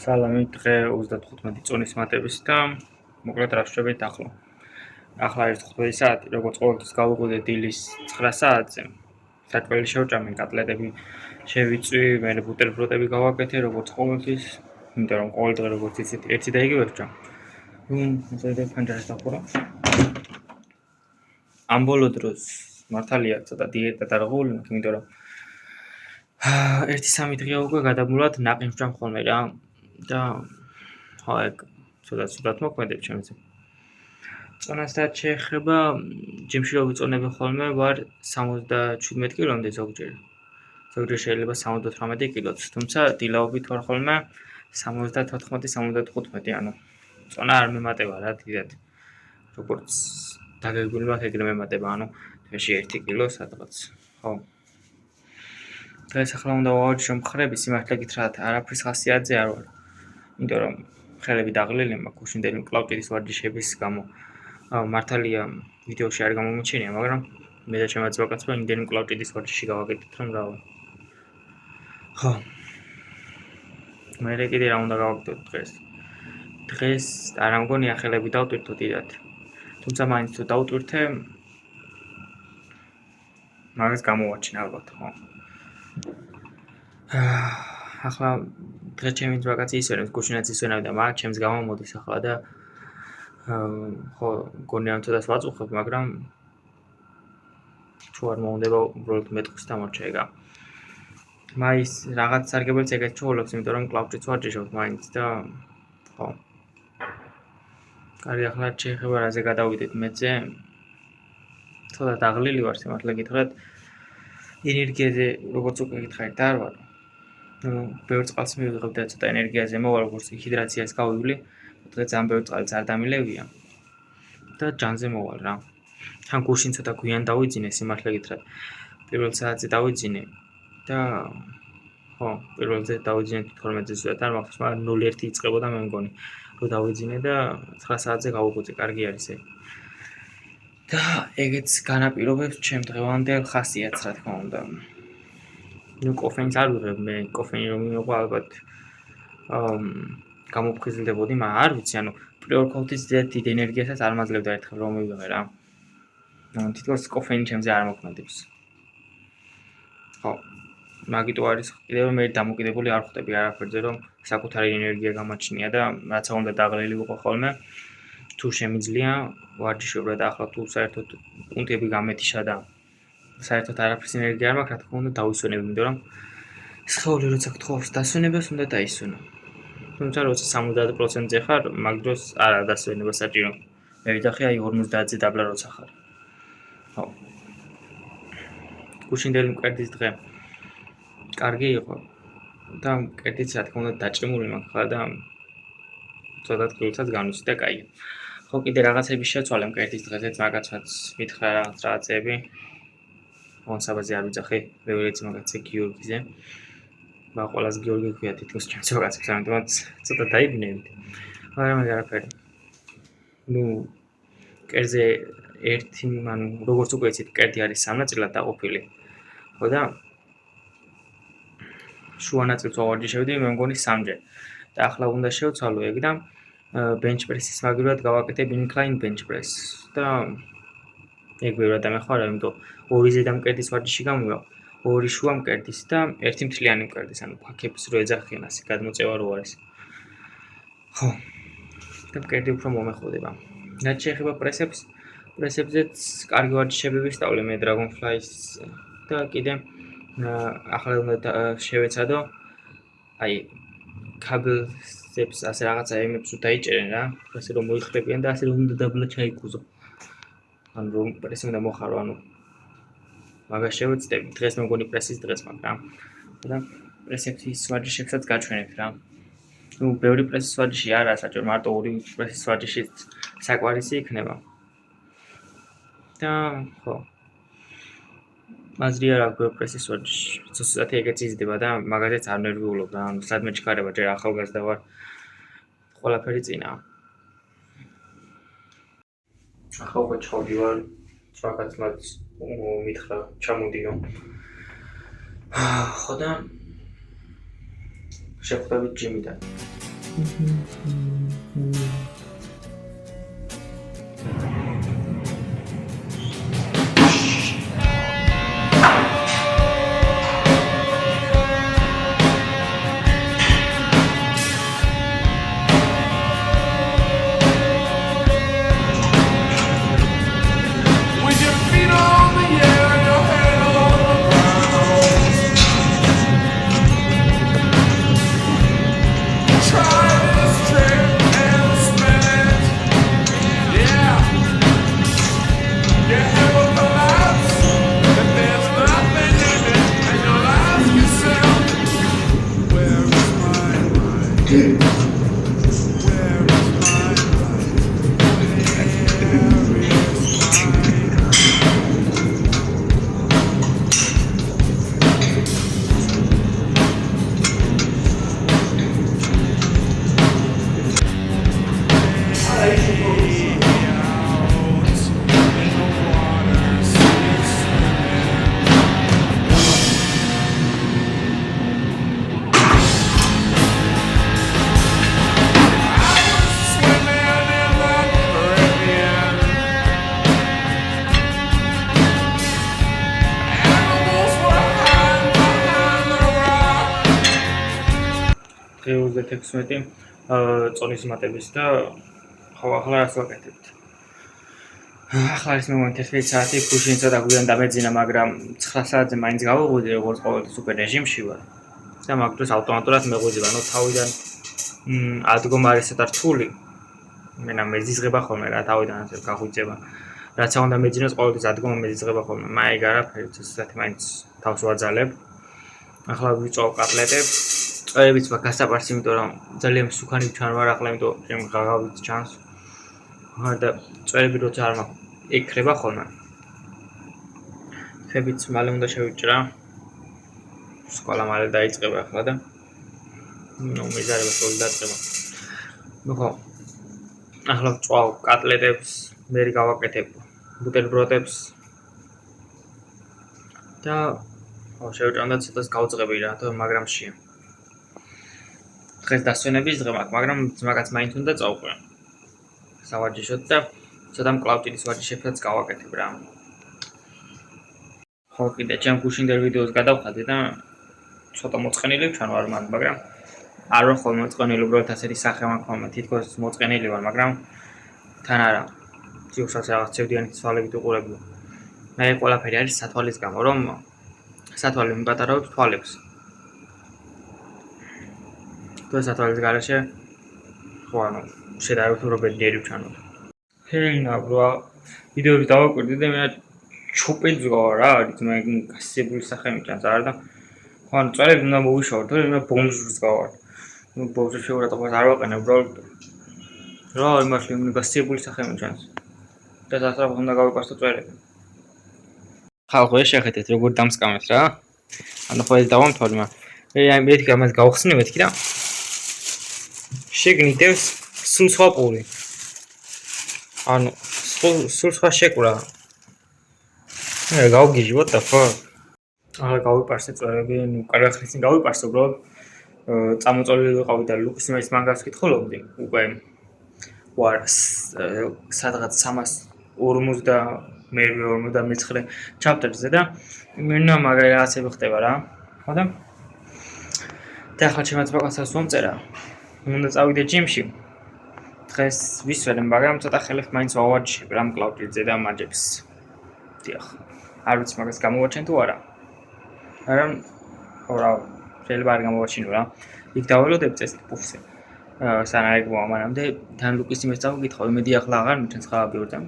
სალამი, დღე 35 წონის მატების და მოკლედ რა ვშევით ახლა. ახლა არის 15 საათი, როგორც ყოველთვის გავუყუდე დილის 9 საათზე. საჭმელი შევჭამე, კატლეტები შევიწვი, მე ბუტერბროდები გავაკეთე, როგორც ყოველთვის, იმიტომ რომ ყოველ დღე როგორც იცით, ერთი და იგივე ვჭამ. მზადე ფანჯარას დახურა. ამ ბოლო დროს მართალია ცოტა დიეტა დარღვეული მაქვს, იმიტომ რომ 1-3 დღეა უკვე გადამულად ნაყინს ვჭამ ხოლმე რა. და ხო ეგ ცოტა მოქმედებს ჩემზე. წონასთან შეეხება ჯიმში რო ვიწონები ხოლმე ვარ 77 კილომდე ზოგჯერ შეიძლება 78 კილოც, თუმცა დილაობით ვარ ხოლმე 74-75, ანუ წონა არ მემატება რა დიდად. როგორც დაგეგმილება ეგრე მემატება, ანუ თვეში 1 კილო სადღაც. ხო. დღეს ახლა უნდა ვავარჯიშო მხრები, სიმართლე გითხრათ, არაფრის ხასიათზე არ ვარ. იმიტომ რომ ხელები დაღლილი მაქვს გუშინდელი მკლავჭიდის ვარჯიშების გამო. მართალია ვიდეოში არ გამომიჩენია, მაგრამ მე და ჩემი ძმაკაცმა იმდენი მკლავჭიდის ვარჯიში გავაკეთეთ, რომ რა. ხო. მე კიდე რა უნდა გავაკეთოთ დღეს. დღეს არ ამგონია ხელები დავტვირთო დიდად. თუმცა მაინც თუ დავტვირთე, მაგას გამოვაჩინე ალბათ, ხო. ახლა დღეს ჩემი ძმაკაცი ისვენებს, გუშინაც ისვენებდა, მაგრამ ჩემს გამომოდის ახლა და ხო, გონია რომ ცოტას ვაწუხებ, მაგრამ თუ არ მოუნდება უბრალოდ მეტყვის დამორჩა ეგა. მაის რაღაც სარგებელს ეგეთ ჩაოლებს, იმიტომ რომ კლავჭიც ვარჯიშობ მაინც და ხო. კარგი, ახლა შეეხება რაზე გადავიდეთ მეზე. ცოტა დაღლილი ვარ, სიმართლე გითხრათ. ენერგიაზე როგორც უკვე გითხარით, არ ვარ. ბევრ წყალს მივიღებ და ცოტა ენერგიაზე მოვალ, როგორც ჰიდრაციას გავივლი. დღეს ძალიან ბევრ წყალს არ დამილევია და ჯანზე მოვალ რა. თან გუშინ ცოტა გვიან დავიძინე, სიმართლე გითხრათ. პირველ საათზე დავიძინე და ხო, პირველზე დავიძინე 12-ზე ზუსტად არ მახსოვს, მაგრამ 0-1 იწყებოდა მე მგონი, რომ დავიძინე და 9 საათზე გავუყუწე, კარგი არის ეგ. და ეგეც განაპირობებს ჩემ დღევანდელ ხასიათს, რა თქმა უნდა. კოფეინს არ ვიღებ, მე კოფეინი რომ მივიღო ალბათ გამოფხიზლდებოდი, მაგრამ არ ვიცი, ანუ პრე-ვორკაუთის დიდ ენერგიასაც არ მაძლევდა ერთხელ რომ მივიღე რა. თითქოს კოფეინი ჩემზე არ მოქმედებს. ხო. მაგიტო არის კიდევ მე დამოკიდებული არ ხვდები არაფერზე, რომ საკუთარი ენერგია გამაჩნია და რაც უნდა დაღლილი ვიყო ხოლმე. თუ შემიძლია ვარჯიშობ და ახლა თუ საერთოდ პუნქტები გამეთიშა და საერთოდ არაფრის ენერგია არ მაქვს, რა თქმა უნდა დავისვენებ, იმიტომ რომ სხეული როცა გთხოვს დასვენებას, უნდა დაისვენო. თუმცა როცა 70%-ზე ხარ, მაგ დროს არა დასვენება საჭირო. მე ვიდახე აი 50-ზე დაბლა როცა ხარ. ხო. გუშინდელი მკვერდის დღე კარგი იყო და მკვერდიც რა თქმა უნდა დაჭრემული მაქვს ხა და ცოტა თქვილსაც განვიცი და კაია. ხო, კიდე რაღაცები შევცვალე მკვერდის დღეზე, მაგაცაც მითხრა რაღაცები. მონსაბაზე არ ვიძახე, მეორე ძმაკაცზე გიორგიზე. მაგრამ ყველას გიორგი ქვია თითქოს ჩემს ძმაკაცებს, ამიტომაც ცოტა დაიბნევით. მაგრამ მაგ არაფერი. მკვერდზე როგორც უკვე იცით, მკვერდი არის 3 ნაწილად დაყოფილი. ხო და შუა ნაწილს ვავარჯიშებდი, მე მგონი 3-ჯერ. და ახლა უნდა შევცვალო ეგ და bench press-ის მაგივრად გავაკეთებ incline bench press და ეგ ბევრად ამეხარა, იმიტომ 2 ზედა მკერდის ვარჯიში გამივა, 2 შუა მკერდის და 1 მთლიანი მკერდის, ანუ ფაქებს რო ეძახიან ასე გადმოწევა რო არის. ხო. და მკერდი უფრო მომეხოდება. რაც შეეხება პრესებზეც კარგი ვარჯიშები ვისწავლე მე Dragonfly-ს და კიდე ახლა უნდა შევეცადო აი კაბელებს ასე რაღაცა ემებს უდაიჭერენ რა, ასე რომ მოიხრებიან და ასე რომ უნდა დაბლა ჩაიკუზო. ანუ რომ პრესი უნდა მოხარო, ანუ მაგას შევეცდები. დღეს მე მგონი პრესის დღეს მაქვს რა. და პრესების ვარჯიშებსაც გაჩვენებთ რა. ბევრი პრესის ვარჯიში არა საჭირო, მარტო 2 პრესის ვარჯიში საკვარისი იქნება. და ხო. აზრი არ აქვს პრესის ვარჯიში. ზუსტად ეგეც იზრდება და მაგაზეც არ ნერვიულობ რა. ანუ სადმე ჩქარება, ჯერ ახალგაზრდა ვარ. ყველაფერი წინაა. ახლა უკვე ჩავდივარ, ძმაკაცმაც მითხრა ჩამოდიო. ხო და შეხვდებით ჯიმიდან. G26 წონის მატების და ხო ახლა რას ვაკეთებთ? ახლა ის მომენტი 11 საათი გუშინ ცოტა გვიან დამეძინა, მაგრამ 9 საათზე მაინც გავუღვიდი, როგორც ყოველთვის უკვე რეჟიმში ვარ. და მაგ დროს ავტომატურად მეღვიძება, ანუ თავიდან ადგომ არის ცოტა რთული. მენა მეზიზღება ხოლმე რა თავიდან ასე გაღვიძება. რაც არ უნდა მეძინოს ყოველთვის ადგომ მეზიზღება ხოლმე. მაიგ არაფერი, ცოტათი მაინც თავს ვაძალებ. ახლა ვიწოვ კატლეტებს. წვერებიც მაქვს გასაპარს, იმიტომ რომ ძალიან მსუქანი ჩანვარ ახლა, იმიტომ რომ ღაღავით ჩანს. და წვერები როცა არ მაქვს, ეკრება ხოლმე. ხებიც მალე უნდა შევიჭრა. სკოლა მალე დაიწყება ახლა და მეზარება სულ დაწყება. ხო. ახლა ვწვავ კატლეტებს, მე გავაკეთებ ბუტერბროდებს. და შევჭამ და ცოტას გავწყები რა, მაგრამ შია. დღეს დასვენების დღე მაქვს, მაგრამ მაგაც მაინც უნდა წავყვე. სავარჯიშოდ და ცოტა მკლავჭიდის ვარჯიშებსაც გავაკეთებ რა. ხო, კიდე ჩემ გუშინდელ ვიდეოს გადავხადე და ცოტა მოწყენილი ვარ მან, მაგრამ არ ვარ ხოლმე მოწყენილი, უბრალოდ ასეთი სახე მაქვს ხოლმე, თითქოს მოწყენილი ვარ, მაგრამ თან არა. ძიუსაც რაღაც ცევდიანი თვალებით უყურებია. მე ყველაფერი არის სათვალის გამო, რომ სათვალე მიპატარავებს თვალებს. და სათვალის გარეშე ხო ანუ შედარებით რობელიერი ვჩანოთ. ჰეინა ბრა ვიდეოები დავაკვირდი და მე ჩუპინს ვარ რა, არის მე გასებული სახე მიჭანს არა და ხო ანუ წარები უნდა მოვიშოვოთ, თორემ მე ბომჟს გავარ. ნუ ბომჟს შეურატებას არ ვაყენე, უბრალოდ რა იმაში მე გასებული სახე მიჭანს. და სასწრაფოდ უნდა გავიყვასო წვერები. ხალხო შეხედეთ როგორ დამსკამეთ რა. ანუ ხო ეს დავამთვალე, მაგრამ მეთქი ამას გავხსნე მეთქი და შეგნიდევს სულ სხვა პური. ანუ სულ სხვა შეკვრა. მე გავგიჟი what the fuck. ახლა გავიპარსე წვერები, ნუ კარგი ხნის წინ გავიპარსე, უბრალოდ წამოწოლილი ვიყავი და ლუკის იმის მაგას ვკითხულობდი. უკვე ვარ სადღაც 349 ჩაპტერზე და მენა მაგარი რაღაცები ხდება რა. ხო და ახლა ჩემაც ბაკასაც მომწერა. უნდა წავიდე ჯიმში. დღეს ვისვენებ, მაგრამ ცოტა ხელით მაინც ვავარჯიშებ რა მკლავჭიდზე და მაჯებს. დიახ. არ ვიცი მაგას გამოვაჩენ თუ არა. მაგრამ ხო რა, შეიძლება არ გამოვაჩინო რა. იქ დაველოდებ წესით პუფზე. სანაიგოა მანამდე თან ლუკის იმეს წავიკითხავ, იმედი ახლა აღარ მიჩნს ხალხი ორთან.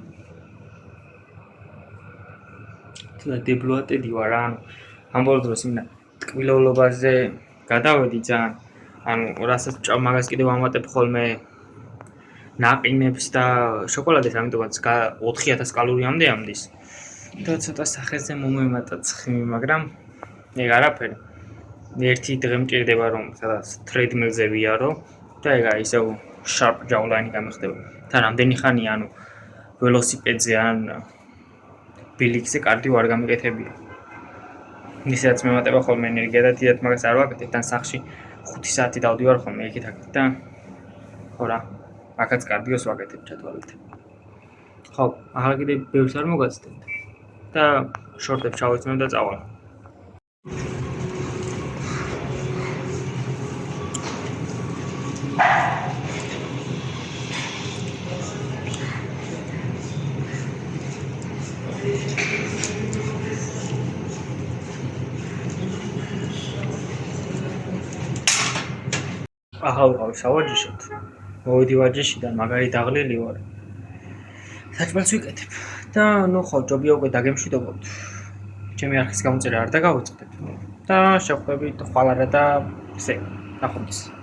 და დებლოატედი ვარ ან ამ ბოლო დროს იმნა ტკბილობაზე გადავედი ძალიან. ანუ რასაც ვჭამ მაგას კიდევ ვამატებ ხოლმე ნაყინებს და შოკოლადეს, ამიტომაც 4000 კალორიამდე ამდის. და ცოტა სახეზე მომემატა ცხიმი, მაგრამ ეგ არაფერი. ერთი დღე მჭირდება რომ სადაც ტრედმილზე ვიარო და ეგა ისევ შარპ ჯაულაინი გამეხდება. თან რამდენი ხანია ანუ ველოსიპედზე ან ბილიქზე კარდიო არ გამიკეთებია. ისედაც მემატება ხოლმე ენერგია და დიდად მაგას არ ვაკეთებ, თან სახში 5 საათი დავდივარ ხოლმე იქით აქეთ და ხო რა, აქაც კარდიოს ვაკეთებ ჩათვალეთ. ხო, ახლა კიდე ბევრს არ მოგაცდეთ და შორტებს ჩავეცმევ და წავალ. ახლა ვიყავი სავარჯიშოდ. მოვიდი ვარჯიშიდან, მაგარი დაღლილი ვარ. საჭმელს ვიკეთებ და ნუ ხო, ჯობია უკვე დაგემშვიდობოთ. ჩემი არხის გამოწერა არ დაგავიწყდეთ და შევხვდებით ხვალ არა და ისე, ნახვამდის.